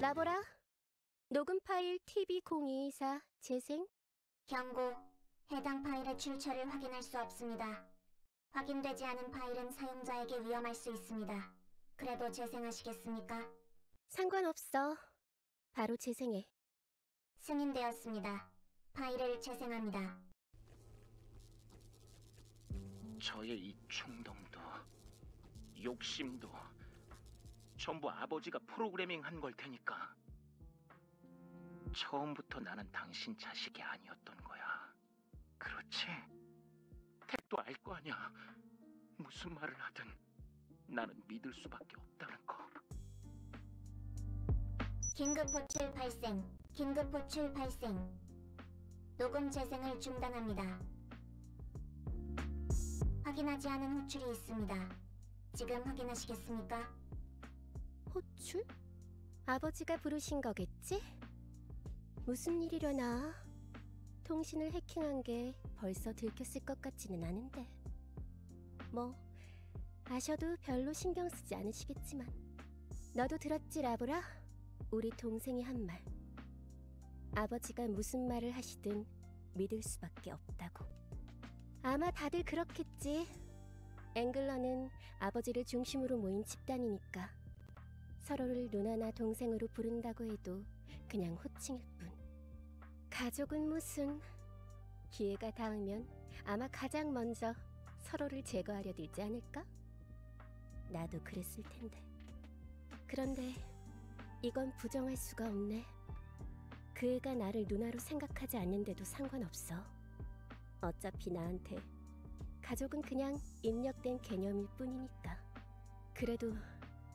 라보라, 녹음 파일 TB0224 재생. 경고, 해당 파일의 출처를 확인할 수 없습니다. 확인되지 않은 파일은 사용자에게 위험할 수 있습니다. 그래도 재생하시겠습니까? 상관없어. 바로 재생해. 승인되었습니다. 파일을 재생합니다. 저의 이 충동도, 욕심도 전부 아버지가 프로그래밍 한 걸 테니까. 처음부터 나는 당신 자식이 아니었던 거야. 그렇지? 택도 알 거 아니야. 무슨 말을 하든 나는 믿을 수밖에 없다는 거. 긴급 호출 발생. 긴급 호출 발생. 녹음 재생을 중단합니다. 확인하지 않은 호출이 있습니다. 지금 확인하시겠습니까? 호출? 아버지가 부르신 거겠지? 무슨 일이려나? 통신을 해킹한 게 벌써 들켰을 것 같지는 않은데. 뭐 아셔도 별로 신경 쓰지 않으시겠지만. 너도 들었지, 라브라? 우리 동생이 한 말. 아버지가 무슨 말을 하시든 믿을 수밖에 없다고. 아마 다들 그렇겠지. 앵글러는 아버지를 중심으로 모인 집단이니까 서로를 누나나 동생으로 부른다고 해도 그냥 호칭일 뿐. 가족은 무슨. 기회가 닿으면 아마 가장 먼저 서로를 제거하려 들지 않을까? 나도 그랬을 텐데. 그런데 이건 부정할 수가 없네. 그 애가 나를 누나로 생각하지 않는데도 상관없어. 어차피 나한테 가족은 그냥 입력된 개념일 뿐이니까. 그래도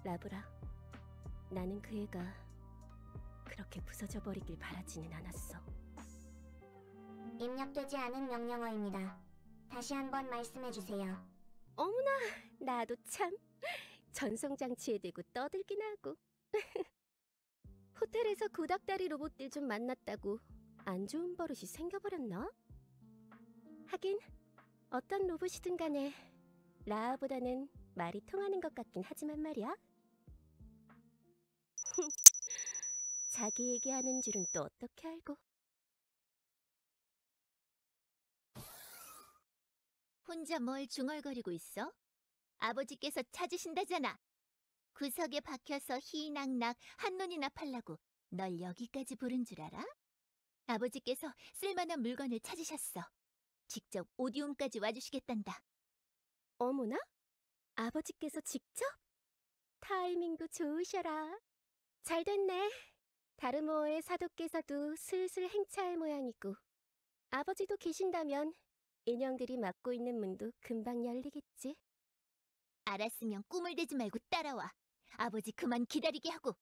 라브라, 나는 그 애가 그렇게 부서져 버리길 바라지는 않았어. 입력되지 않은 명령어입니다. 다시 한번 말씀해주세요. 어머나, 나도 참 전송장치에 대고 떠들긴 하고. 호텔에서 구닥다리 로봇들 좀 만났다고 안 좋은 버릇이 생겨버렸나? 하긴 어떤 로봇이든 간에 라아보다는 말이 통하는 것 같긴 하지만 말이야. 자기 얘기하는 줄은 또 어떻게 알고. 혼자 뭘 중얼거리고 있어? 아버지께서 찾으신다잖아. 구석에 박혀서 희낙낙 한눈이나 팔라고 널 여기까지 부른 줄 알아? 아버지께서 쓸만한 물건을 찾으셨어. 직접 오디움까지 와주시겠단다. 어머나? 아버지께서 직접? 타이밍도 좋으셔라. 잘됐네. 다르모어의 사도께서도 슬슬 행차할 모양이고, 아버지도 계신다면 인형들이 맡고 있는 문도 금방 열리겠지. 알았으면 꿈을 대지 말고 따라와. 아버지 그만 기다리게 하고.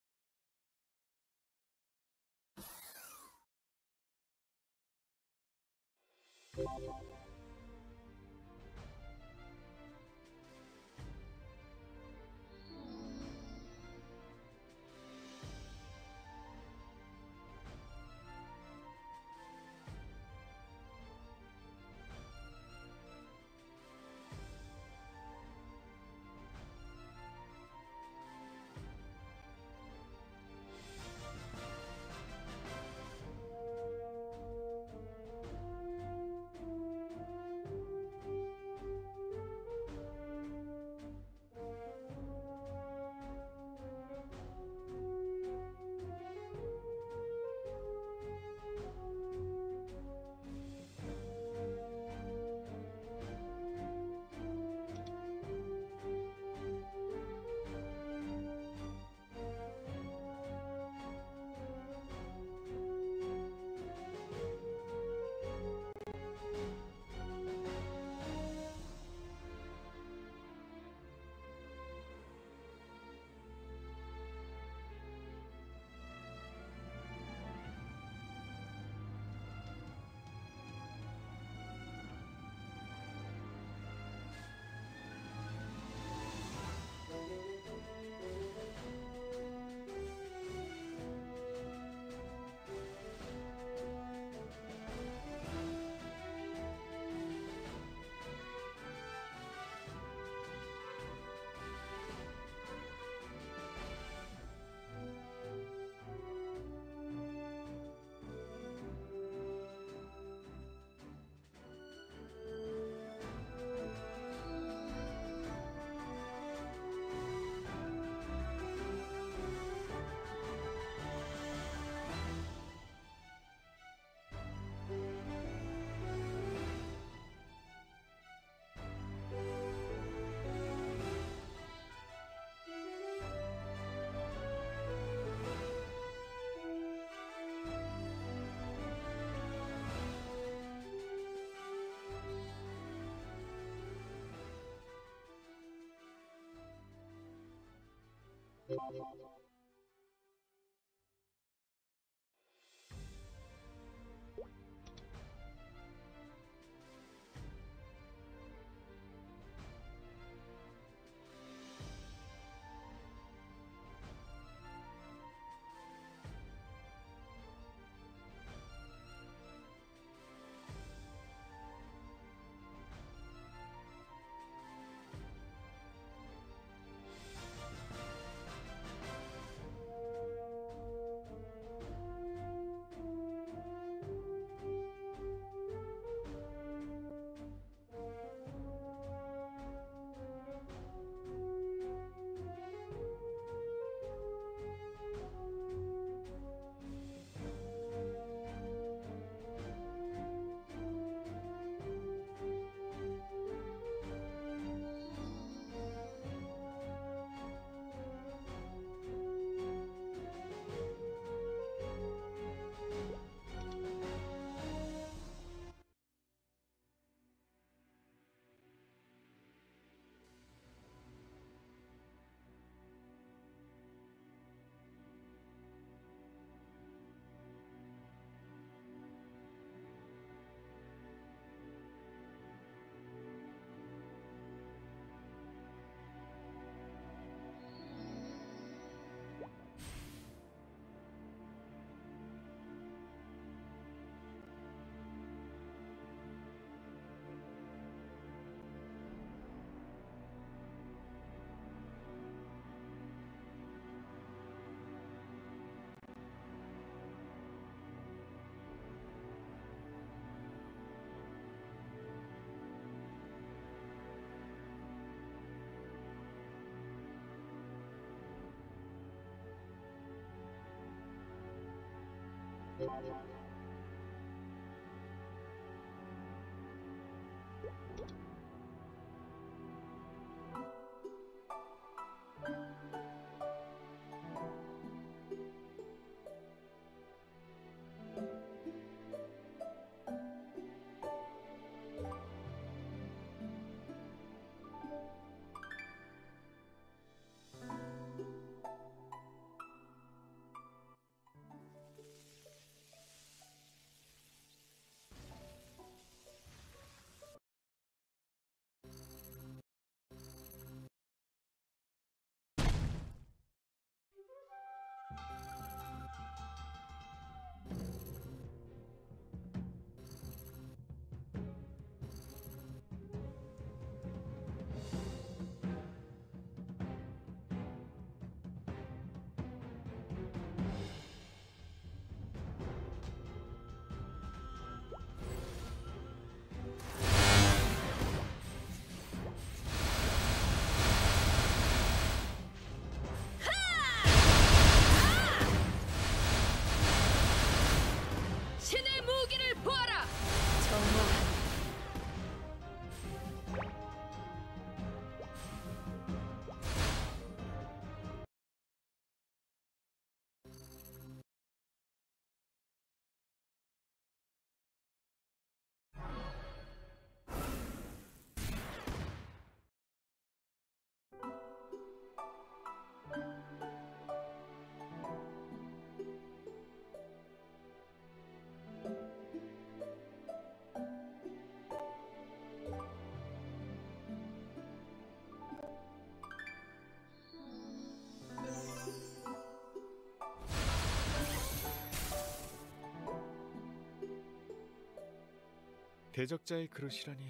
대적자의 그릇이라니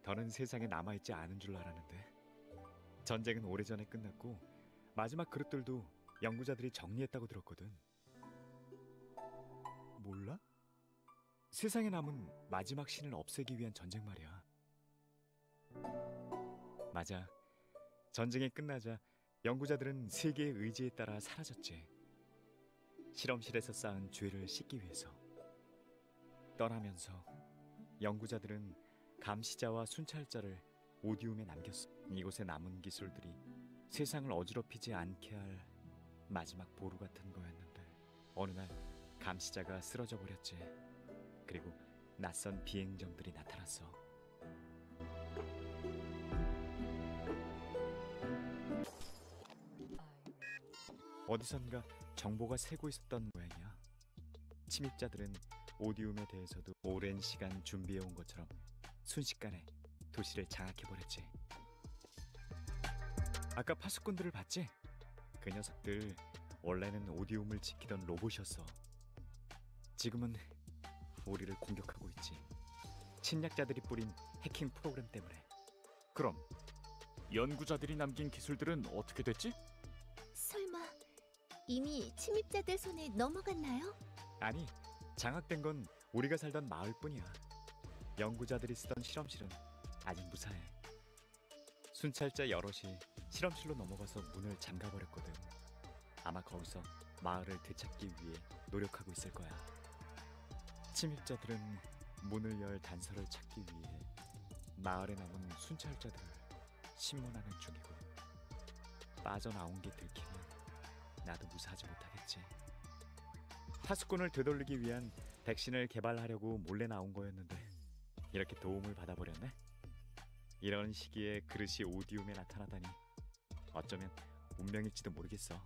더는 세상에 남아있지 않은 줄 알았는데 전쟁은 오래전에 끝났고 마지막 그릇들도 연구자들이 정리했다고 들었거든. 몰라? 세상에 남은 마지막 신을 없애기 위한 전쟁 말이야. 맞아. 전쟁이 끝나자 연구자들은 세계의 의지에 따라 사라졌지. 실험실에서 쌓은 죄를 씻기 위해서. 떠나면서 연구자들은 감시자와 순찰자를 오디움에 남겼어. 이곳에 남은 기술들이 세상을 어지럽히지 않게 할 마지막 보루 같은 거였는데 어느 날 감시자가 쓰러져 버렸지. 그리고 낯선 비행정들이 나타났어. 어디선가 정보가 새고 있었던 모양이야. 침입자들은 오디움에 대해서도 오랜 시간 준비해온 것처럼 순식간에 도시를 장악해버렸지. 아까 파수꾼들을 봤지? 그 녀석들 원래는 오디움을 지키던 로봇이었어. 지금은 우리를 공격하고 있지. 침략자들이 뿌린 해킹 프로그램 때문에. 그럼 연구자들이 남긴 기술들은 어떻게 됐지? 설마 이미 침입자들 손에 넘어갔나요? 아니, 장악된 건 우리가 살던 마을뿐이야. 연구자들이 쓰던 실험실은 아직 무사해. 순찰자 여럿이 실험실로 넘어가서 문을 잠가버렸거든. 아마 거기서 마을을 되찾기 위해 노력하고 있을 거야. 침입자들은 문을 열 단서를 찾기 위해 마을에 남은 순찰자들을 신문하는 중이고, 빠져나온 게 들키면 나도 무사하지 못하겠지. 파수꾼을 되돌리기 위한 백신을 개발하려고 몰래 나온 거였는데 이렇게 도움을 받아버렸네. 이런 시기에 그릇이 오디움에 나타나다니 어쩌면 운명일지도 모르겠어.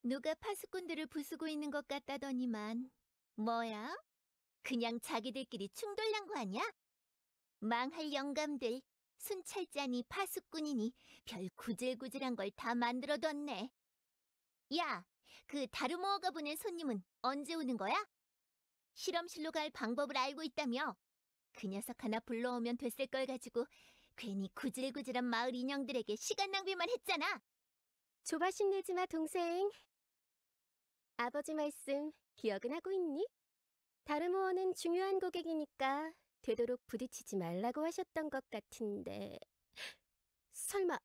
누가 파수꾼들을 부수고 있는 것 같다더니만 뭐야? 그냥 자기들끼리 충돌난 거 아니야? 망할 영감들, 순찰자니 파수꾼이니 별 구질구질한 걸 다 만들어뒀네. 야, 그 다르모어가 보낸 손님은 언제 오는 거야? 실험실로 갈 방법을 알고 있다며? 그 녀석 하나 불러오면 됐을 걸 가지고 괜히 구질구질한 마을 인형들에게 시간 낭비만 했잖아. 조바심 내지 마, 동생. 아버지 말씀 기억은 하고 있니? 다르모어는 중요한 고객이니까 되도록 부딪히지 말라고 하셨던 것 같은데, 설마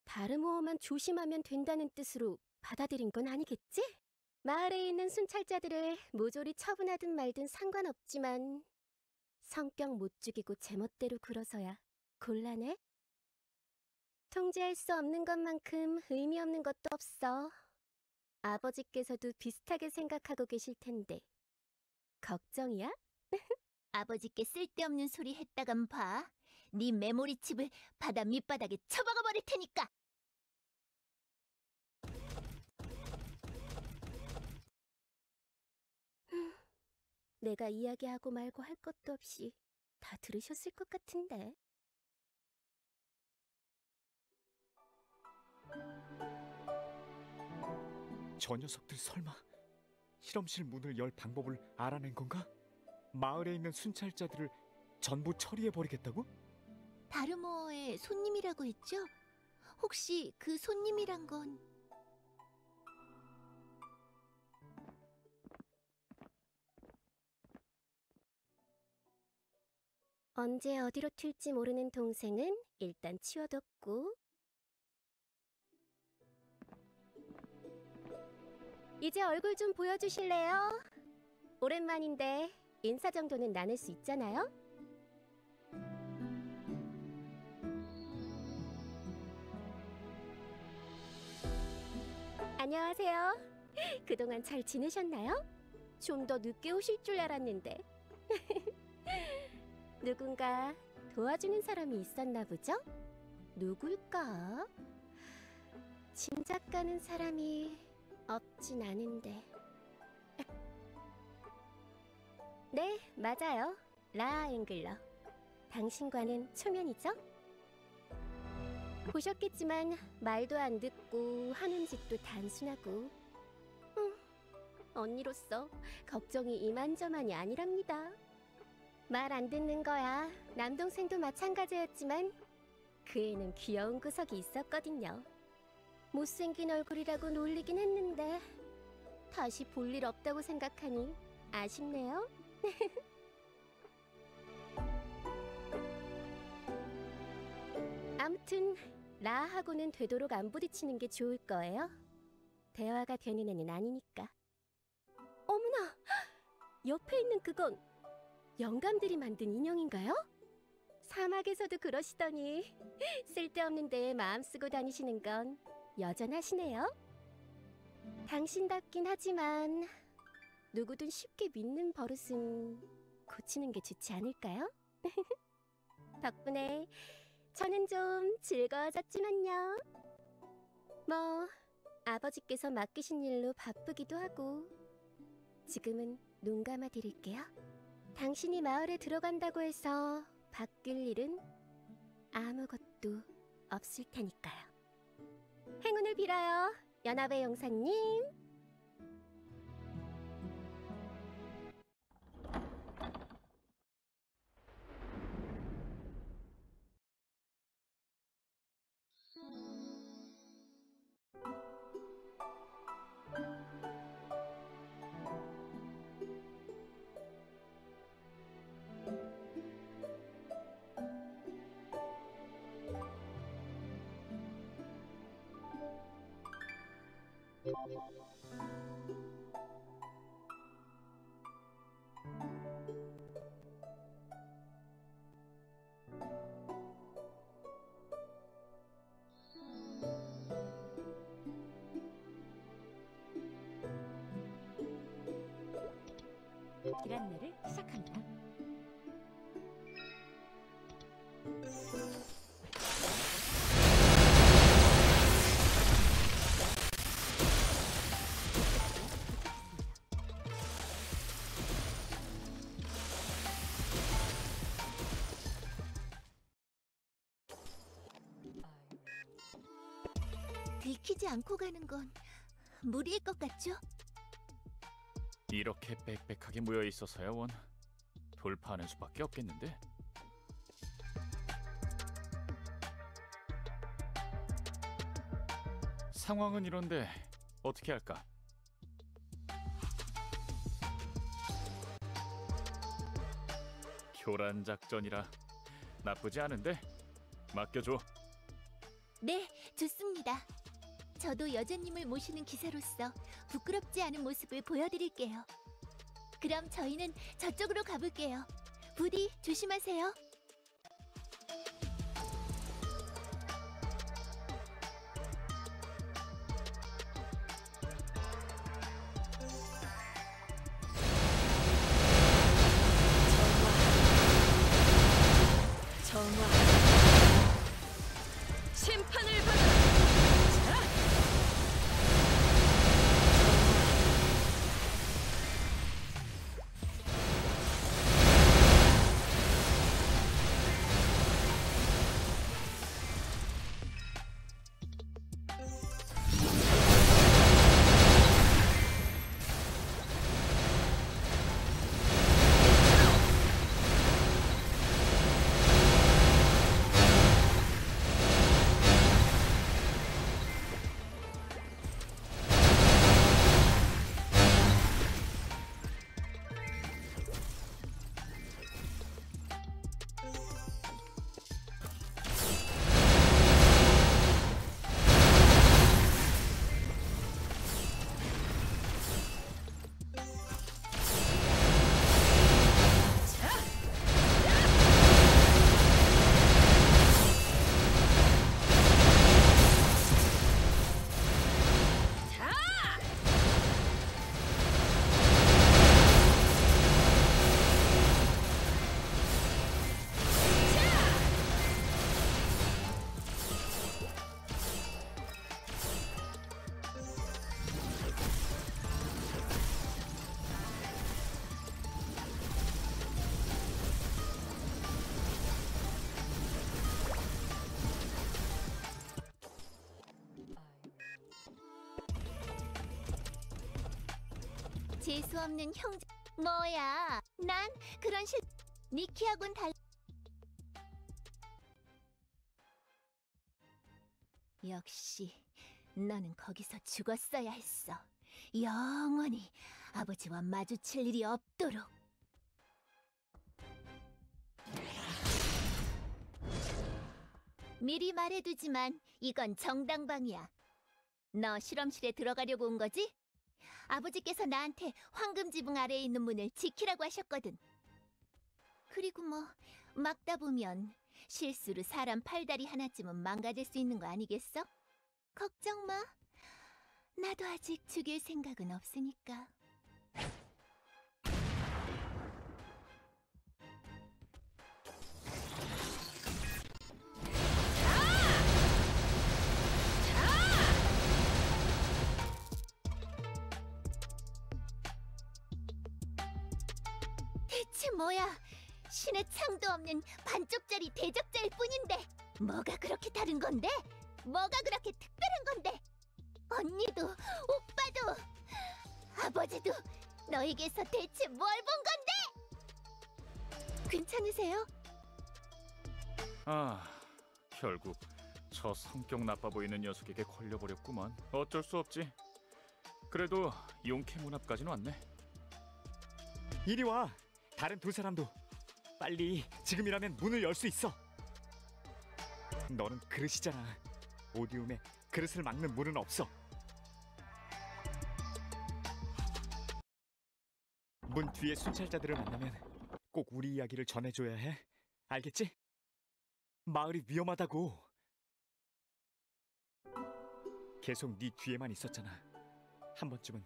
다르모어만 조심하면 된다는 뜻으로 받아들인 건 아니겠지? 마을에 있는 순찰자들을 모조리 처분하든 말든 상관없지만 성격 못 죽이고 제멋대로 굴어서야 곤란해? 통제할 수 없는 것만큼 의미 없는 것도 없어. 아버지께서도 비슷하게 생각하고 계실 텐데 걱정이야? 아버지께 쓸데없는 소리 했다간 봐. 네 메모리 칩을 바다 밑바닥에 처박아 버릴 테니까. 내가 이야기하고 말고 할 것도 없이 다 들으셨을 것 같은데. 저 녀석들 설마 실험실 문을 열 방법을 알아낸 건가? 마을에 있는 순찰자들을 전부 처리해버리겠다고? 다르모어의 손님이라고 했죠? 혹시 그 손님이란 건... 언제 어디로 튈지 모르는 동생은 일단 치워뒀고, 이제 얼굴 좀 보여주실래요? 오랜만인데 인사 정도는 나눌 수 있잖아요? 안녕하세요. 그동안 잘 지내셨나요? 좀 더 늦게 오실 줄 알았는데. 누군가 도와주는 사람이 있었나 보죠? 누굴까? 짐작 가는 사람이 없진 않은데. 네, 맞아요. 라아 앵글러. 당신과는 초면이죠? 보셨겠지만 말도 안 듣고 하는 짓도 단순하고. 언니로서 걱정이 이만저만이 아니랍니다. 말 안 듣는 거야. 남동생도 마찬가지였지만 그 애는 귀여운 구석이 있었거든요. 못생긴 얼굴이라고 놀리긴 했는데 다시 볼 일 없다고 생각하니 아쉽네요. 아무튼 라하고는 되도록 안 부딪히는 게 좋을 거예요. 대화가 되는 애는 아니니까. 어머나! 옆에 있는 그건 영감들이 만든 인형인가요? 사막에서도 그러시더니 쓸데없는 데에 마음 쓰고 다니시는 건 여전하시네요. 당신답긴 하지만 누구든 쉽게 믿는 버릇은 고치는 게 좋지 않을까요? 덕분에 저는 좀 즐거워졌지만요. 뭐 아버지께서 맡기신 일로 바쁘기도 하고 지금은 눈 감아 드릴게요. 당신이 마을에 들어간다고 해서 바뀔 일은 아무것도 없을 테니까요. 행운을 빌어요, 연합의 용사님. 기란내를 시작한다. 들키지 않고 가는 건 무리일 것 같죠? 이렇게 빽빽하게 모여 있어서야 원 돌파하는 수밖에 없겠는데. 상황은 이런데 어떻게 할까? 교란 작전이라 나쁘지 않은데 맡겨줘. 네, 좋습니다. 저도 여자님을 모시는 기사로서 부끄럽지 않은 모습을 보여드릴게요. 그럼 저희는 저쪽으로 가볼게요. 부디 조심하세요. 정화. 심판을 받아. 재수 없는 형제. 뭐야? 난 그런 니키하고는 달. 역시 너는 거기서 죽었어야 했어. 영원히 아버지와 마주칠 일이 없도록. 미리 말해두지만 이건 정당방이야. 너 실험실에 들어가려고 온 거지? 아버지께서 나한테 황금 지붕 아래에 있는 문을 지키라고 하셨거든. 그리고 뭐 막다 보면 실수로 사람 팔다리 하나쯤은 망가질 수 있는 거 아니겠어? 걱정 마. 나도 아직 죽일 생각은 없으니까. 대체 뭐야? 신의 창도 없는 반쪽짜리 대적자일 뿐인데 뭐가 그렇게 다른 건데? 뭐가 그렇게 특별한 건데? 언니도 오빠도 아버지도 너에게서 대체 뭘 본 건데? 괜찮으세요? 아, 결국 저 성격 나빠 보이는 녀석에게 걸려버렸구만. 어쩔 수 없지. 그래도 용케 문 앞까지는 왔네. 이리 와. 다른 두 사람도 빨리. 지금이라면 문을 열 수 있어. 너는 그릇이잖아. 오디움에 그릇을 막는 문은 없어. 문 뒤에 순찰자들을 만나면 꼭 우리 이야기를 전해줘야 해. 알겠지? 마을이 위험하다고. 계속 네 뒤에만 있었잖아. 한 번쯤은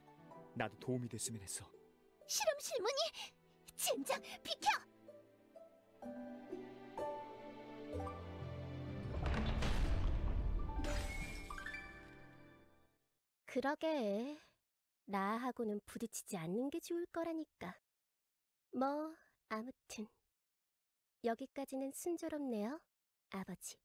나도 도움이 됐으면 했어. 실험실 문이 젠장 비켜! 그러게. 나하고는 부딪히지 않는 게 좋을 거라니까. 뭐 아무튼 여기까지는 순조롭네요, 아버지.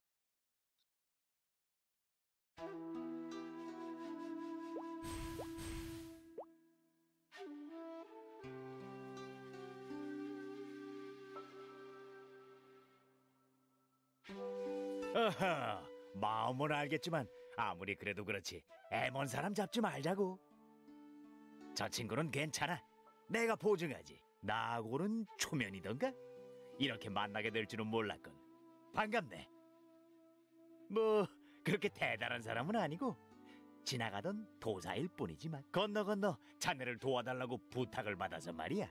아하, 마음은 알겠지만 아무리 그래도 그렇지 애먼 사람 잡지 말자고. 저 친구는 괜찮아. 내가 보증하지. 나하고는 초면이던가? 이렇게 만나게 될 줄은 몰랐건 반갑네. 뭐 그렇게 대단한 사람은 아니고 지나가던 도사일 뿐이지만 건너 자네를 도와달라고 부탁을 받아서 말이야.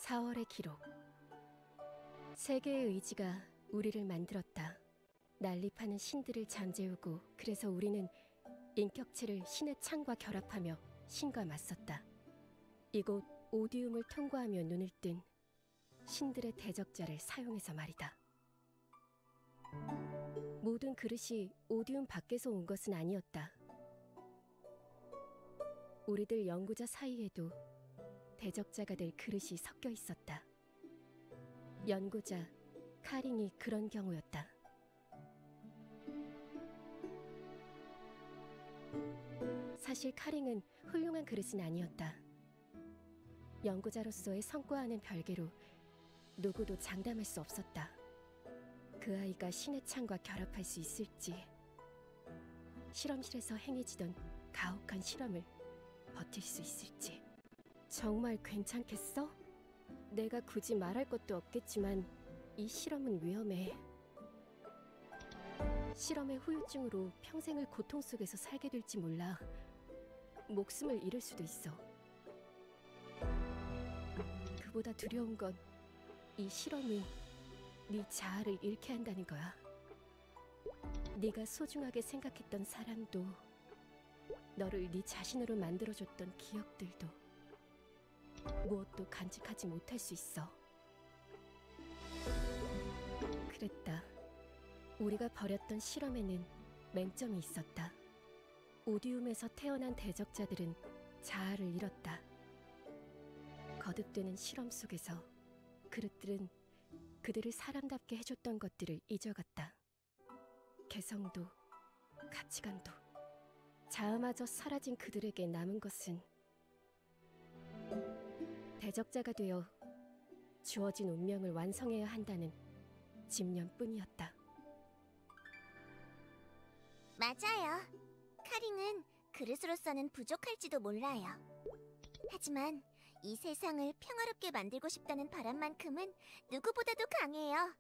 4월의 기록. 세계의 의지가 우리를 만들었다. 난립하는 신들을 잠재우고 그래서 우리는 인격체를 신의 창과 결합하며 신과 맞섰다. 이곳 오디움을 통과하며 눈을 뜬 신들의 대적자를 사용해서 말이다. 모든 그릇이 오디움 밖에서 온 것은 아니었다. 우리들 연구자 사이에도 대적자가 될 그릇이 섞여 있었다. 연구자 카링이 그런 경우였다. 사실 카링은 훌륭한 그릇은 아니었다. 연구자로서의 성과와는 별개로 누구도 장담할 수 없었다. 그 아이가 신의 창과 결합할 수 있을지, 실험실에서 행해지던 가혹한 실험을 버틸 수 있을지. 정말 괜찮겠어? 내가 굳이 말할 것도 없겠지만 이 실험은 위험해. 실험의 후유증으로 평생을 고통 속에서 살게 될지 몰라. 목숨을 잃을 수도 있어. 그보다 두려운 건 이 실험이 네 자아를 잃게 한다는 거야. 네가 소중하게 생각했던 사람도, 너를 네 자신으로 만들어줬던 기억들도 무엇도 간직하지 못할 수 있어. 그랬다. 우리가 벌였던 실험에는 맹점이 있었다. 오디움에서 태어난 대적자들은 자아를 잃었다. 거듭되는 실험 속에서 그릇들은 그들을 사람답게 해줬던 것들을 잊어갔다. 개성도 가치관도 자아마저 사라진 그들에게 남은 것은 대적자가 되어 주어진 운명을 완성해야 한다는 집념뿐이었다. 맞아요. 카링은 그릇으로서는 부족할지도 몰라요. 하지만 이 세상을 평화롭게 만들고 싶다는 바람만큼은 누구보다도 강해요.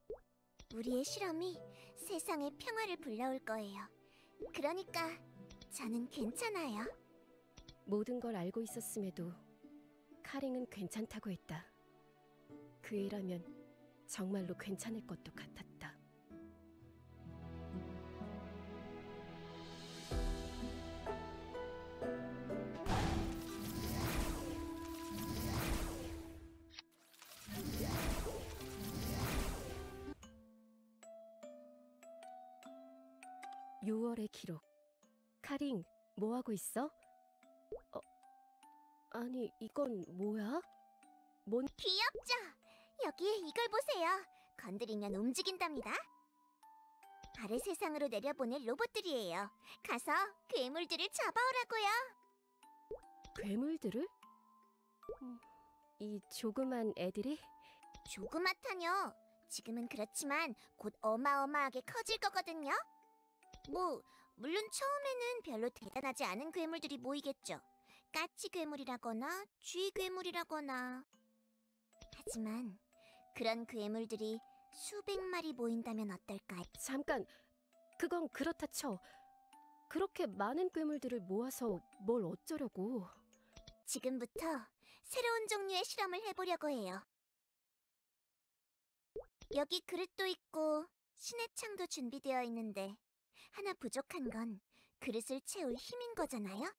우리의 실험이 세상에 평화를 불러올 거예요. 그러니까 저는 괜찮아요. 모든 걸 알고 있었음에도 카링은 괜찮다고 했다. 그 애라면 정말로 괜찮을 것도 같았다. (6월의) 기록. 카링, 뭐하고 있어? 아니, 이건 뭐야? 뭔... 귀엽죠? 여기에 이걸 보세요. 건드리면 움직인답니다. 아래 세상으로 내려보낼 로봇들이에요. 가서 괴물들을 잡아오라고요. 괴물들을? 이 조그만 애들이? 조그맣다뇨. 지금은 그렇지만 곧 어마어마하게 커질 거거든요. 물론 처음에는 별로 대단하지 않은 괴물들이 모이겠죠. 까치 괴물이라거나 쥐 괴물이라거나. 하지만 그런 괴물들이 수백 마리 모인다면 어떨까요? 잠깐, 그건 그렇다 쳐. 그렇게 많은 괴물들을 모아서 뭘 어쩌려고? 지금부터 새로운 종류의 실험을 해보려고 해요. 여기 그릇도 있고 신의 창도 준비되어 있는데 하나 부족한 건 그릇을 채울 힘인 거잖아요?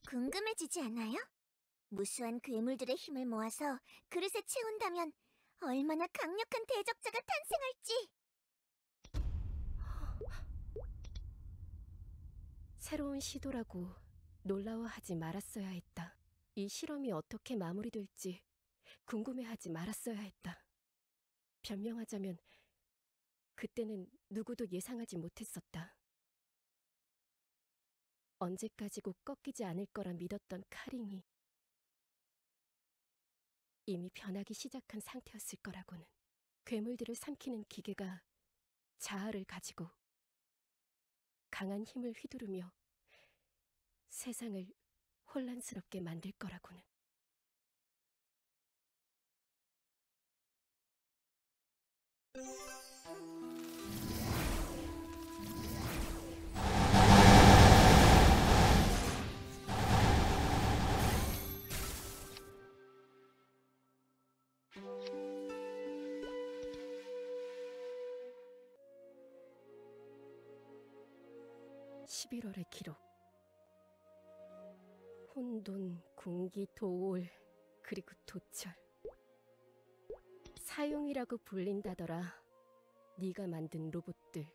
궁금해지지 않아요? 무수한 괴물들의 힘을 모아서 그릇에 채운다면 얼마나 강력한 대적자가 탄생할지! 새로운 시도라고 놀라워하지 말았어야 했다. 이 실험이 어떻게 마무리될지 궁금해하지 말았어야 했다. 변명하자면 그때는 누구도 예상하지 못했었다. 언제까지고 꺾이지 않을 거라 믿었던 카링이 이미 변하기 시작한 상태였을 거라고는. 괴물들을 삼키는 기계가 자아를 가지고 강한 힘을 휘두르며 세상을 혼란스럽게 만들 거라고는. 11월의 기록. 혼돈, 군기, 도올, 그리고 도철. 사용이라고 불린다더라. 네가 만든 로봇들.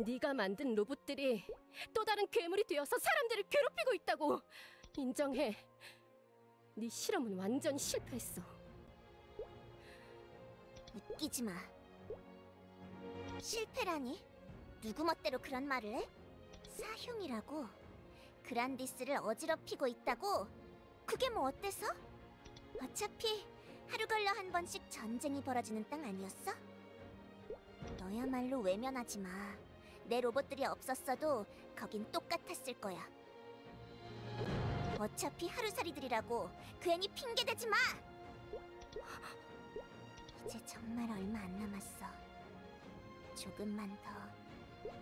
네가 만든 로봇들이 또 다른 괴물이 되어서 사람들을 괴롭히고 있다고. 인정해. 네 실험은 완전히 실패했어. 웃기지 마. 실패라니? 누구 멋대로 그런 말을 해? 사흉이라고? 그란디스를 어지럽히고 있다고? 그게 뭐 어때서? 어차피 하루 걸러 한 번씩 전쟁이 벌어지는 땅 아니었어? 너야말로 외면하지 마. 내 로봇들이 없었어도 거긴 똑같았을 거야. 어차피 하루살이들이라고 괜히 핑계대지 마! 이제 정말 얼마 안 남았어.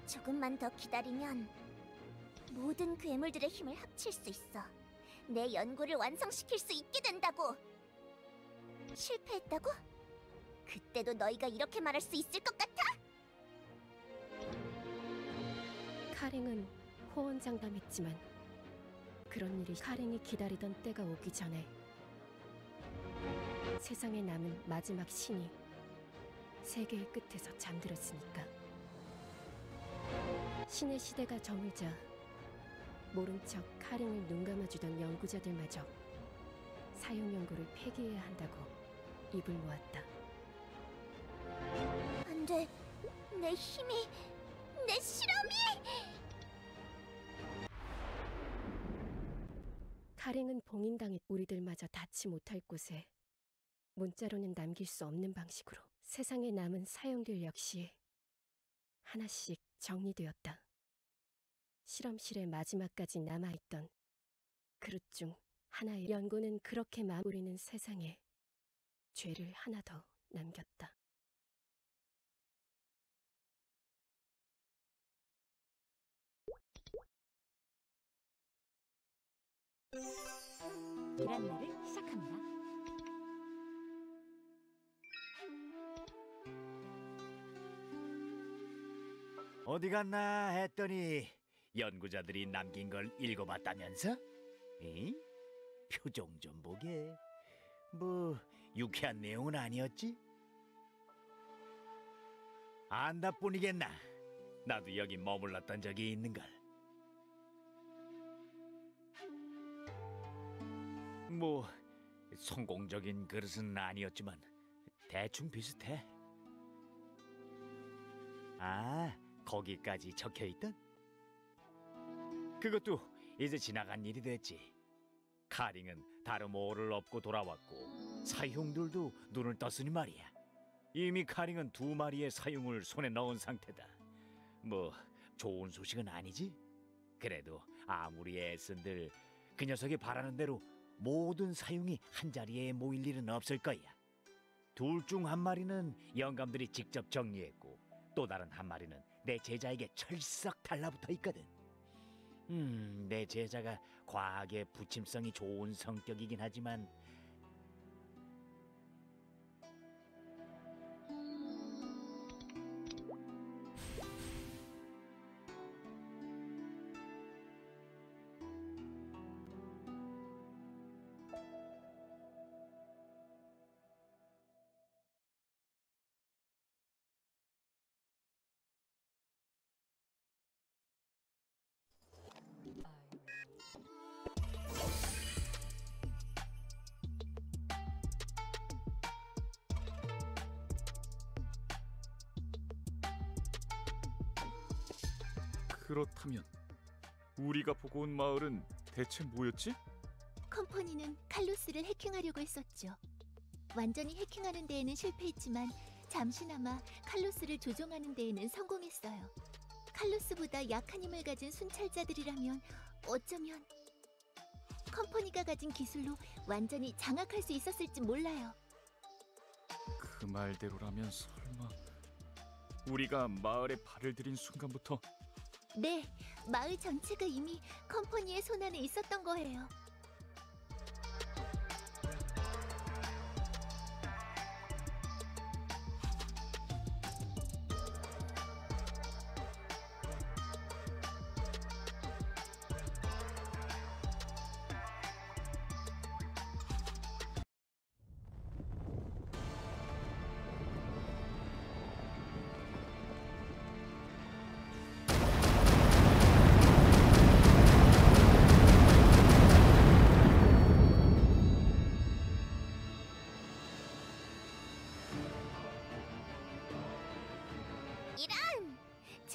조금만 더 기다리면 모든 괴물들의 힘을 합칠 수 있어. 내 연구를 완성시킬 수 있게 된다고. 실패했다고? 그때도 너희가 이렇게 말할 수 있을 것 같아? 카링은 호언장담했지만 그런 일이 카링이 기다리던 때가 오기 전에 세상에 남은 마지막 신이 세계의 끝에서 잠들었으니까. 신의 시대가 저물자 모른 척 카링을 눈감아주던 연구자들마저 사용 연구를 폐기해야 한다고 입을 모았다. 안 돼. 내 힘이, 내 실험이! 카링은 봉인당해 우리들마저 닿지 못할 곳에 문자로는 남길 수 없는 방식으로 세상에 남은 사용들 역시 하나씩 정리되었다. 실험실의 마지막까지 남아있던 그릇 중 하나의 연구는 그렇게 마무리는 세상에 죄를 하나 더 남겼다. 기란내를 시작합니다. 어디 갔나 했더니 연구자들이 남긴 걸 읽어봤다면서? 에? 표정 좀 보게. 뭐 유쾌한 내용은 아니었지? 안다 뿐이겠나. 나도 여기 머물렀던 적이 있는걸. 뭐 성공적인 그릇은 아니었지만 대충 비슷해. 아, 거기까지 적혀있던? 그것도 이제 지나간 일이 됐지. 카링은 다름오를 업고 돌아왔고 사흉들도 눈을 떴으니 말이야. 이미 카링은 2마리의 사흉을 손에 넣은 상태다. 뭐 좋은 소식은 아니지? 그래도 아무리 애쓴들 그 녀석이 바라는 대로 모든 사흉이 한자리에 모일 일은 없을 거야. 둘 중 한 마리는 영감들이 직접 정리했고 또 다른 한 마리는 내 제자에게 철썩 달라붙어 있거든. 내 제자가 과하게 부침성이 좋은 성격이긴 하지만 그렇다면 우리가 보고 온 마을은 대체 뭐였지? 컴퍼니는 칼로스를 해킹하려고 했었죠. 완전히 해킹하는 데에는 실패했지만 잠시나마 칼로스를 조종하는 데에는 성공했어요. 칼로스보다 약한 힘을 가진 순찰자들이라면 어쩌면 컴퍼니가 가진 기술로 완전히 장악할 수 있었을지 몰라요. 그 말대로라면 설마 우리가 마을에 발을 들인 순간부터 네, 마을 전체가 이미 컴퍼니의 손안에 있었던 거예요.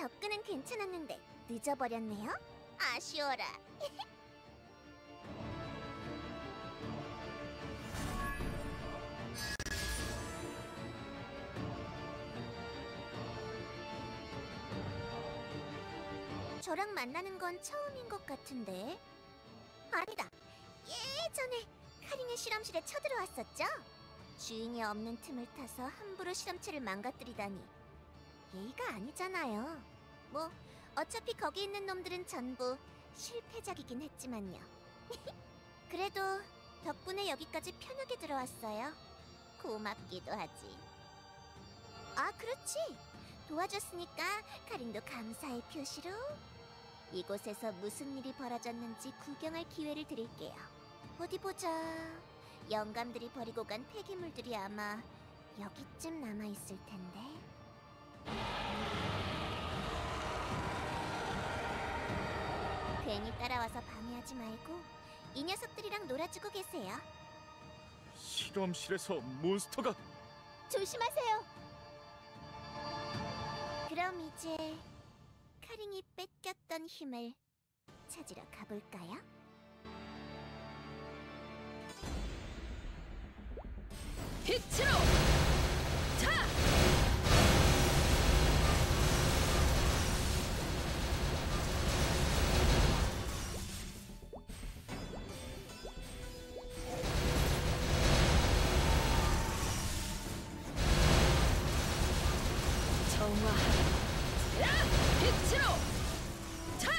접근은 괜찮았는데 늦어버렸네요. 아쉬워라. 저랑 만나는 건 처음인 것 같은데. 아니다. 예전에 카링의 실험실에 쳐들어왔었죠? 주인이 없는 틈을 타서 함부로 실험체를 망가뜨리다니. 예의가 아니잖아요. 뭐 어차피 거기 있는 놈들은 전부 실패작이긴 했지만요. 그래도 덕분에 여기까지 편하게 들어왔어요. 고맙기도 하지. 아, 그렇지. 도와줬으니까 카링도 감사의 표시로 이곳에서 무슨 일이 벌어졌는지 구경할 기회를 드릴게요. 어디 보자. 영감들이 버리고 간 폐기물들이 아마 여기쯤 남아있을 텐데. 괜히 따라와서 방해하지 말고 이 녀석들이랑 놀아주고 계세요. 실험실에서 몬스터가 조심하세요. 그럼 이제 카링이 뺏겼던 힘을 찾으러 가볼까요? 빛으로! 자! 정화하라! 빛으로! 자!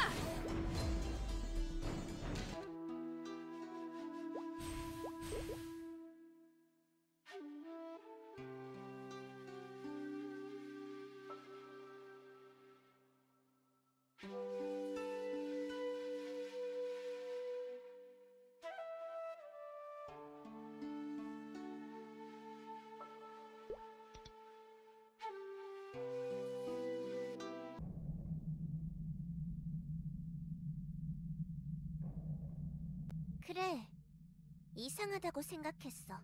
그래, 이상하다고 생각했어.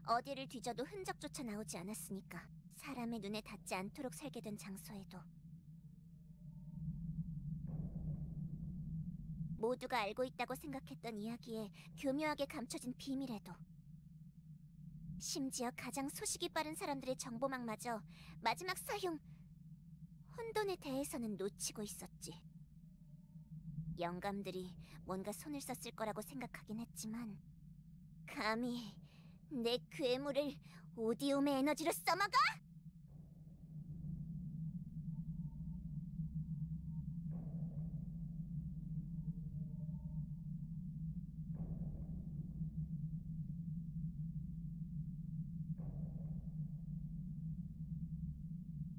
어디를 뒤져도 흔적조차 나오지 않았으니까. 사람의 눈에 닿지 않도록 살게 된 장소에도. 모두가 알고 있다고 생각했던 이야기에 교묘하게 감춰진 비밀에도. 심지어 가장 소식이 빠른 사람들의 정보망마저 마지막 사용 혼돈에 대해서는 놓치고 있었지. 영감들이 뭔가 손을 썼을 거라고 생각하긴 했지만 감히 내 괴물을 오디움의 에너지로 써먹어?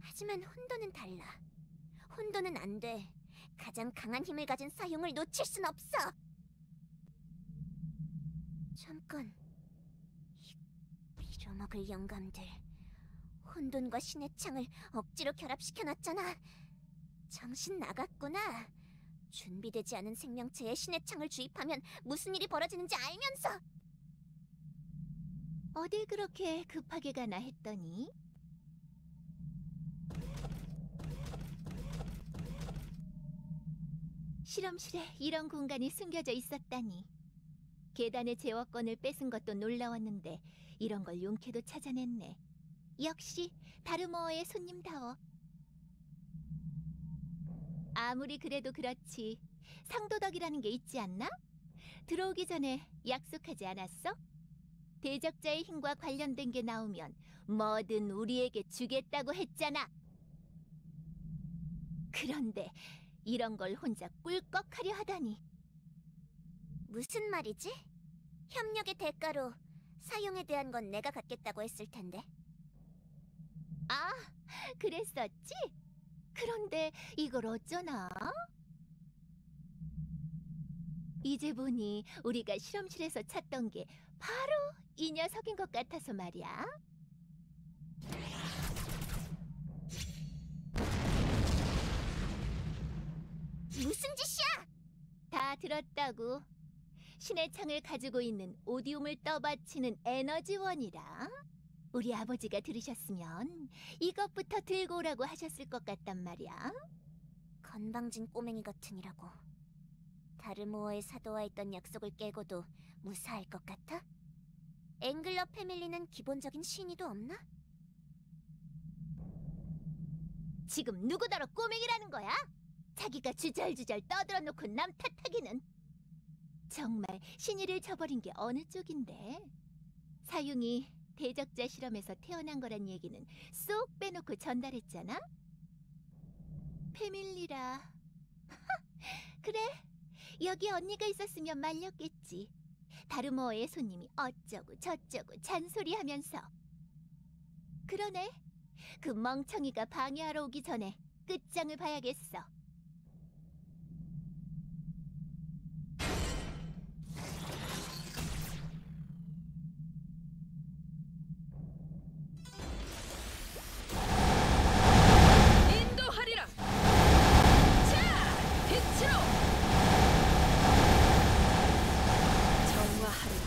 하지만 혼돈은 달라. 혼돈은 안 돼. 가장 강한 힘을 가진 사용을 놓칠 순 없어. 잠깐. 빌어먹을 영감들. 혼돈과 신의 창을 억지로 결합시켜놨잖아. 정신 나갔구나. 준비되지 않은 생명체에 신의 창을 주입하면 무슨 일이 벌어지는지 알면서. 어딜 그렇게 급하게 가나 했더니 실험실에 이런 공간이 숨겨져 있었다니. 계단의 제어권을 뺏은 것도 놀라웠는데 이런 걸 용케도 찾아냈네. 역시 다르모어의 손님다워. 아무리 그래도 그렇지 상도덕이라는 게 있지 않나? 들어오기 전에 약속하지 않았어? 대적자의 힘과 관련된 게 나오면 뭐든 우리에게 주겠다고 했잖아. 그런데 이런 걸 혼자 꿀꺽하려 하다니. 무슨 말이지? 협력의 대가로 사용에 대한 건 내가 갖겠다고 했을 텐데. 아, 그랬었지? 그런데 이걸 어쩌나? 이제 보니 우리가 실험실에서 찾던 게 바로 이 녀석인 것 같아서 말이야. 무슨 짓이야? 다 들었다고. 신의 창을 가지고 있는 오디움을 떠받치는 에너지원이라. 우리 아버지가 들으셨으면 이것부터 들고 오라고 하셨을 것 같단 말이야. 건방진 꼬맹이 같으니라고. 다르모어의 사도와 했던 약속을 깨고도 무사할 것 같아? 앵글러 패밀리는 기본적인 신의도 없나? 지금 누구더러 꼬맹이라는 거야? 자기가 주절주절 떠들어 놓고 남 탓하기는. 정말 신의를 저버린 게 어느 쪽인데? 사융이 대적자 실험에서 태어난 거란 얘기는 쏙 빼놓고 전달했잖아? 패밀리라. 그래, 여기 언니가 있었으면 말렸겠지. 다르모어의 손님이 어쩌고 저쩌고 잔소리하면서. 그러네, 그 멍청이가 방해하러 오기 전에 끝장을 봐야겠어. 인도하리라. 자, 빛으로 정화하리라.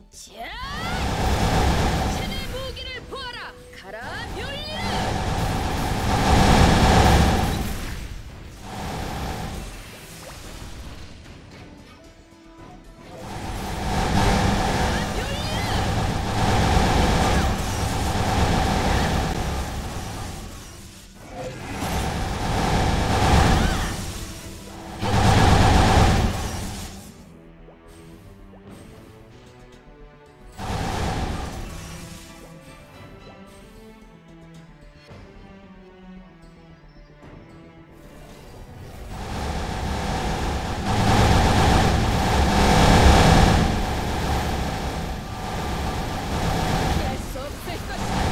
자, 신의 무기를 보아라. 가라 멸리라. 피할 수 없을 것이다.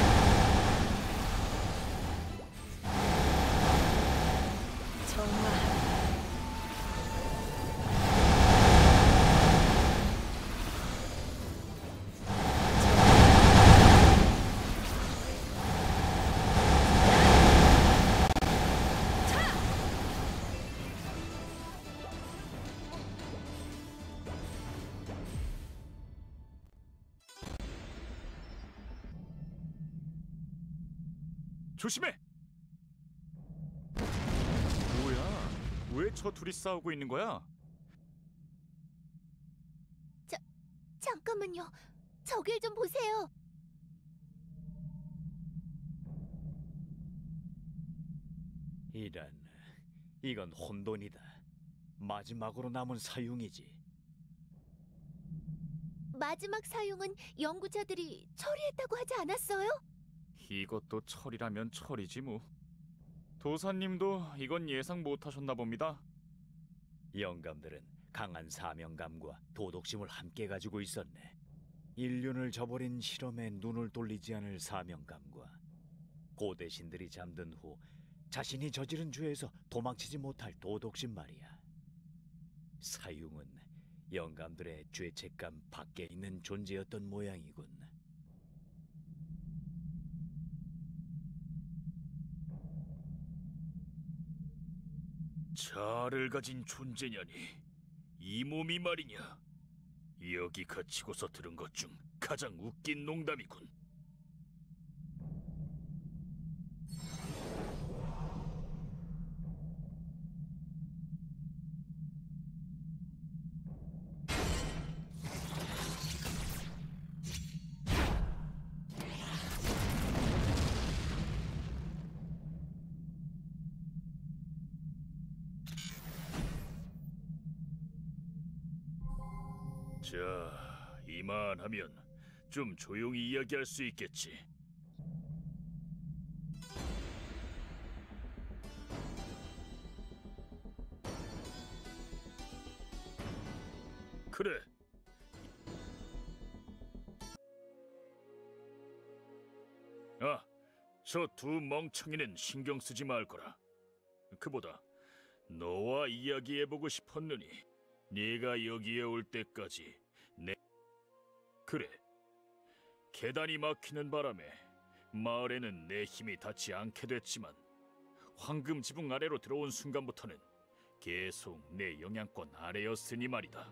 정화하리라. 조심해! 뭐야? 왜 저 둘이 싸우고 있는 거야? 잠깐만요. 저길 좀 보세요. 이런, 이건 혼돈이다. 마지막으로 남은 사융이지. 마지막 사용은 연구자들이 처리했다고 하지 않았어요? 이것도 철이라면 철이지 뭐. 도사님도 이건 예상 못하셨나 봅니다. 영감들은 강한 사명감과 도덕심을 함께 가지고 있었네. 인륜을 저버린 실험에 눈을 돌리지 않을 사명감과 고대 신들이 잠든 후 자신이 저지른 죄에서 도망치지 못할 도덕심 말이야. 사융은 영감들의 죄책감 밖에 있는 존재였던 모양이군. 자아를 가진 존재냐니, 이 몸이 말이냐. 여기 갇히고서 들은 것 중 가장 웃긴 농담이군. 자, 이만하면 좀 조용히 이야기할 수 있겠지. 그래. 아, 저 두 멍청이는 신경 쓰지 말 거라. 그보다 너와 이야기해보고 싶었느니 네가 여기에 올 때까지 그래. 계단이 막히는 바람에 마을에는 내 힘이 닿지 않게 됐지만 황금 지붕 아래로 들어온 순간부터는 계속 내 영향권 아래였으니 말이다.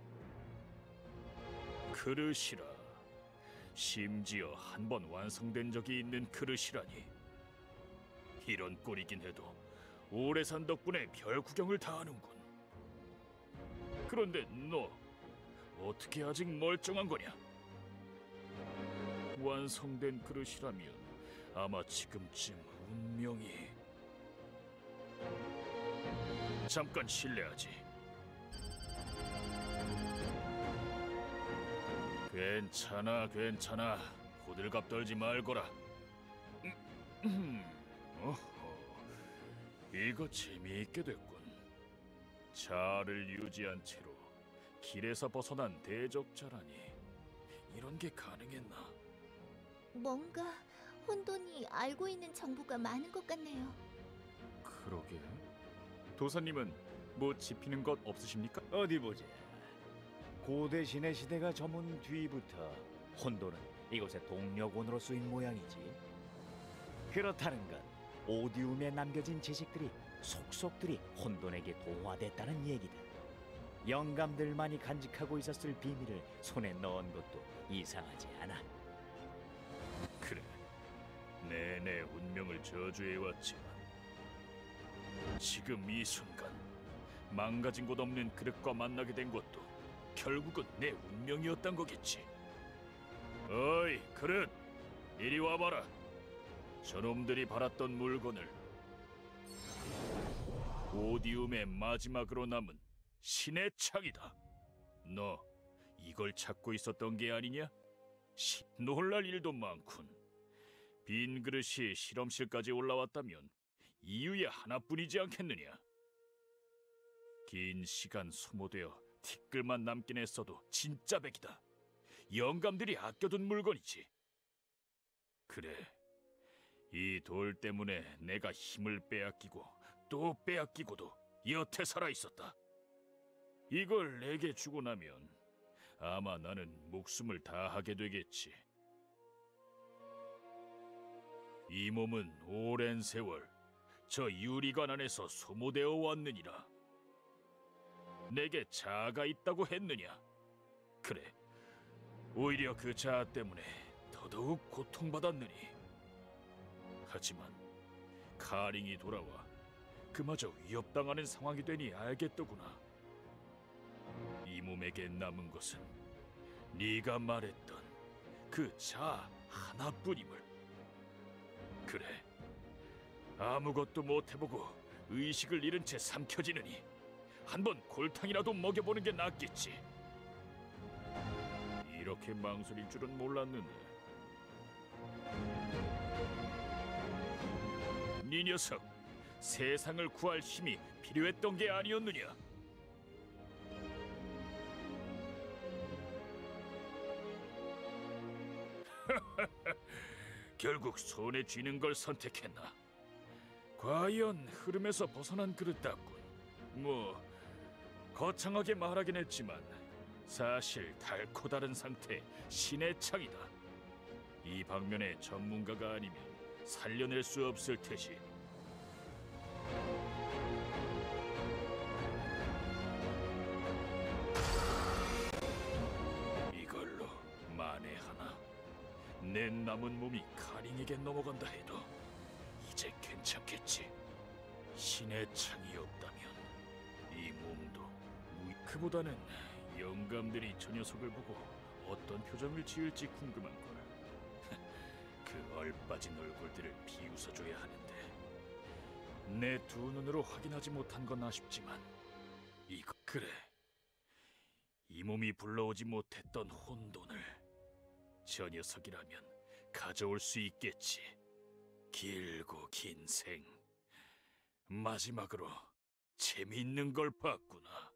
그릇이라. 심지어 한 번 완성된 적이 있는 그릇이라니. 이런 꼴이긴 해도 오래 산 덕분에 별 구경을 다 하는군. 그런데 너 어떻게 아직 멀쩡한 거냐? 완성된 그릇이라면 아마 지금쯤 운명이... 잠깐 실례하지. 괜찮아. 호들갑 떨지 말거라. 어허, 이거 재미있게 됐군. 자아를 유지한 채로 길에서 벗어난 대적자라니. 이런 게 가능했나? 뭔가 혼돈이 알고 있는 정보가 많은 것 같네요. 그러게. 도사님은 뭐 짚히는 것 없으십니까? 어디 보자. 고대 신의 시대가 저문 뒤부터 혼돈은 이곳의 동력원으로 쓰인 모양이지. 그렇다는 건 오디움에 남겨진 지식들이 속속들이 혼돈에게 동화됐다는 얘기다. 영감들만이 간직하고 있었을 비밀을 손에 넣은 것도 이상하지 않아. 그래, 내내 운명을 저주해왔지만 지금 이 순간 망가진 곳 없는 그릇과 만나게 된 것도 결국은 내 운명이었단 거겠지. 어이, 그릇! 이리 와봐라. 저놈들이 바랐던 물건을, 오디움의 마지막으로 남은 신의 창이다. 너 이걸 찾고 있었던 게 아니냐? 놀랄 일도 많군. 빈 그릇이 실험실까지 올라왔다면 이유야 하나뿐이지 않겠느냐? 긴 시간 소모되어 티끌만 남긴 했어도 진짜 백이다. 영감들이 아껴둔 물건이지. 그래, 이 돌 때문에 내가 힘을 빼앗기고 또 빼앗기고도 여태 살아있었다. 이걸 내게 주고 나면 아마 나는 목숨을 다하게 되겠지. 이 몸은 오랜 세월 저 유리관 안에서 소모되어 왔느니라. 내게 자아가 있다고 했느냐? 그래, 오히려 그 자아 때문에 더더욱 고통받았느니. 하지만 카링이 돌아와 그마저 위협당하는 상황이 되니 알겠더구나. 이 몸에게 남은 것은 네가 말했던 그 자아 하나뿐임을. 그래, 아무것도 못해보고 의식을 잃은 채 삼켜지느니 한번 골탕이라도 먹여보는 게 낫겠지. 이렇게 망설일 줄은 몰랐는데. 네 녀석, 세상을 구할 힘이 필요했던 게 아니었느냐? 결국 손에 쥐는 걸 선택했나? 과연 흐름에서 벗어난 그릇 같군. 뭐 거창하게 말하긴 했지만 사실 달코 다른 상태 신의 창이다. 이 방면의 전문가가 아니면 살려낼 수 없을 테지. 이걸로 만에 하나 내 남은 몸이 카링에게 넘어간다 해도 이제 괜찮겠지. 신의 창이 없다면 이 몸도 그보다는 영감들이 저 녀석을 보고 어떤 표정을 지을지 궁금한걸. 그 얼빠진 얼굴들을 비웃어줘야 하는데 내 두 눈으로 확인하지 못한 건 아쉽지만 이거 그래, 이 몸이 불러오지 못했던 혼돈을 저 녀석이라면 가져올 수 있겠지. 길고 긴 생, 마지막으로 재미있는 걸 봤구나.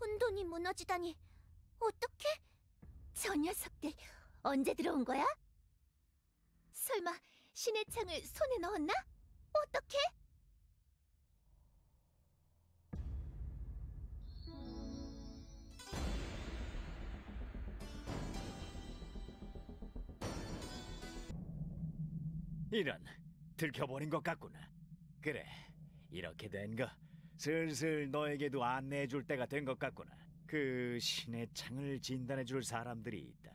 혼돈이 무너지다니, 어떡해? 저 녀석들 언제 들어온 거야? 설마 신의 창을 손에 넣었나? 어떡해? 이런, 들켜버린 것 같구나. 그래, 이렇게 된 거 슬슬 너에게도 안내해 줄 때가 된 것 같구나. 그 신의 창을 진단해 줄 사람들이 있다.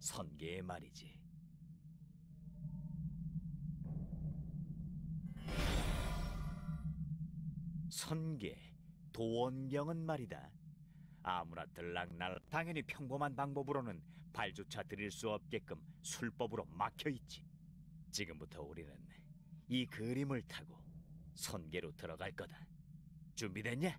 선계의 말이지. 선계, 도원경은 말이다. 아무나 들락날 당연히 평범한 방법으로는 발조차 들일 수 없게끔 술법으로 막혀 있지. 지금부터 우리는 이 그림을 타고 선계로 들어갈 거다. 준비됐냐?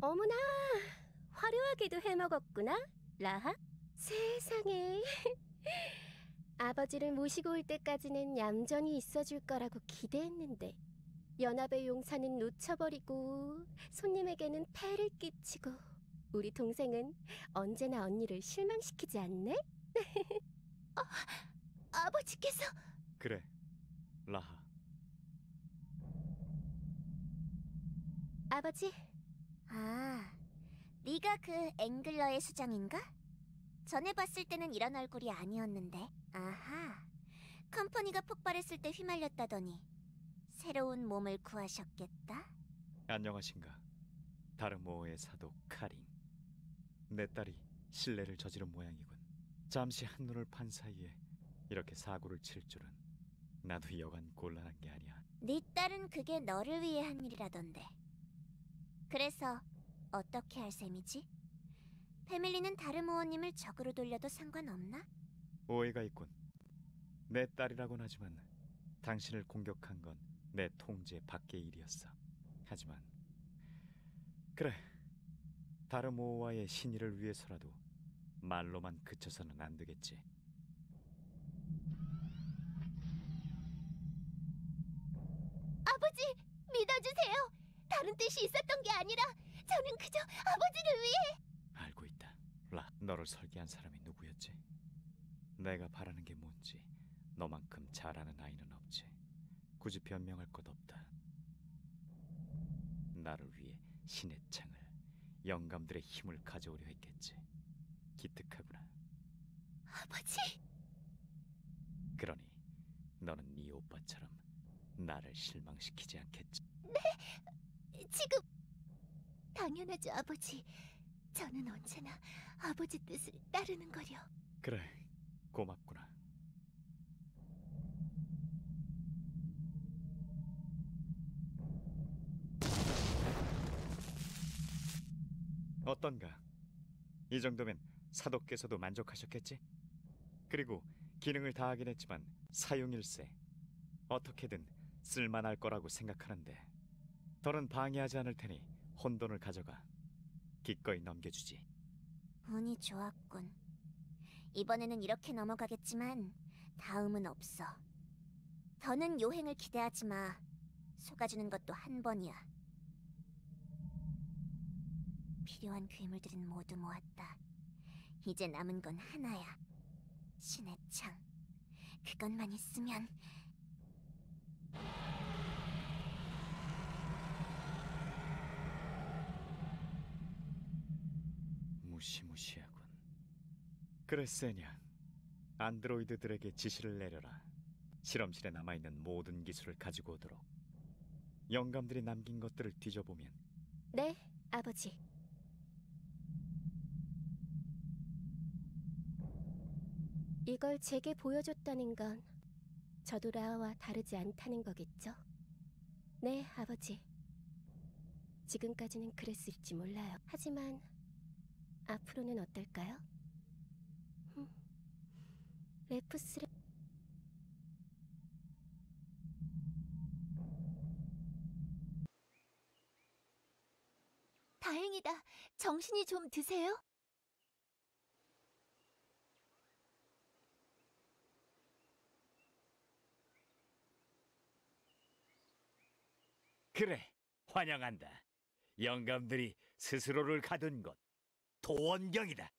어머나, 화려하게도 해먹었구나, 라하? 세상에. 아버지를 모시고 올 때까지는 얌전히 있어줄 거라고 기대했는데 연합의 용사는 놓쳐버리고 손님에게는 폐를 끼치고 우리 동생은 언제나 언니를 실망시키지 않네? 아버지께서 그래, 라하. 아버지, 아, 네가 그 앵글러의 수장인가? 전에 봤을 때는 이런 얼굴이 아니었는데. 아하, 컴퍼니가 폭발했을 때 휘말렸다더니 새로운 몸을 구하셨겠다? 안녕하신가. 다르모어의 사도 카린. 내 딸이 실례를 저지른 모양이군. 잠시 한눈을 판 사이에 이렇게 사고를 칠 줄은 나도 여간 곤란한 게 아니야. 네 딸은 그게 너를 위해 한 일이라던데. 그래서 어떻게 할 셈이지? 패밀리는 다르모어님을 적으로 돌려도 상관없나? 오해가 있군. 내 딸이라곤 하지만 당신을 공격한 건 내 통제 밖의 일이었어. 하지만 그래, 다르모어와의 신의를 위해서라도 말로만 그쳐서는 안 되겠지. 아버지 믿어주세요. 다른 뜻이 있었던 게 아니라 저는 그저 아버지를 위해. 알고 있다. 라, 너를 설계한 사람이 누구였지? 내가 바라는 게 뭔지 너만큼 잘 아는 아이는 없지. 굳이 변명할 것 없다. 나를 위해 신의 창을, 영감들의 힘을 가져오려 했겠지. 기특하구나. 아버지, 그러니 너는 네 오빠처럼 나를 실망시키지 않겠지. 지금 당연하죠, 아버지. 저는 언제나 아버지 뜻을 따르는 거려. 그래, 고맙구나. 어떤가? 이 정도면 사도께서도 만족하셨겠지? 그리고 기능을 다하긴 했지만 사용일세 어떻게든 쓸만할 거라고 생각하는데 더는 방해하지 않을 테니 혼돈을 가져가. 기꺼이 넘겨주지. 운이 좋았군. 이번에는 이렇게 넘어가겠지만 다음은 없어. 더는 요행을 기대하지 마. 속아주는 것도 한 번이야. 필요한 괴물들은 모두 모았다. 이제 남은 건 하나야. 신의 창. 그것만 있으면... 무시무시하군. 그래, 세냐. 안드로이드들에게 지시를 내려라. 실험실에 남아있는 모든 기술을 가지고 오도록. 영감들이 남긴 것들을 뒤져보면 네, 아버지. 이걸 제게 보여줬다는 건 저도 라아와 다르지 않다는 거겠죠? 네, 아버지. 지금까지는 그랬을지 몰라요. 하지만 앞으로는 어떨까요? 레프스를... 다행이다. 정신이 좀 드세요? 그래, 환영한다. 영감들이 스스로를 가둔 곳 도원경이다.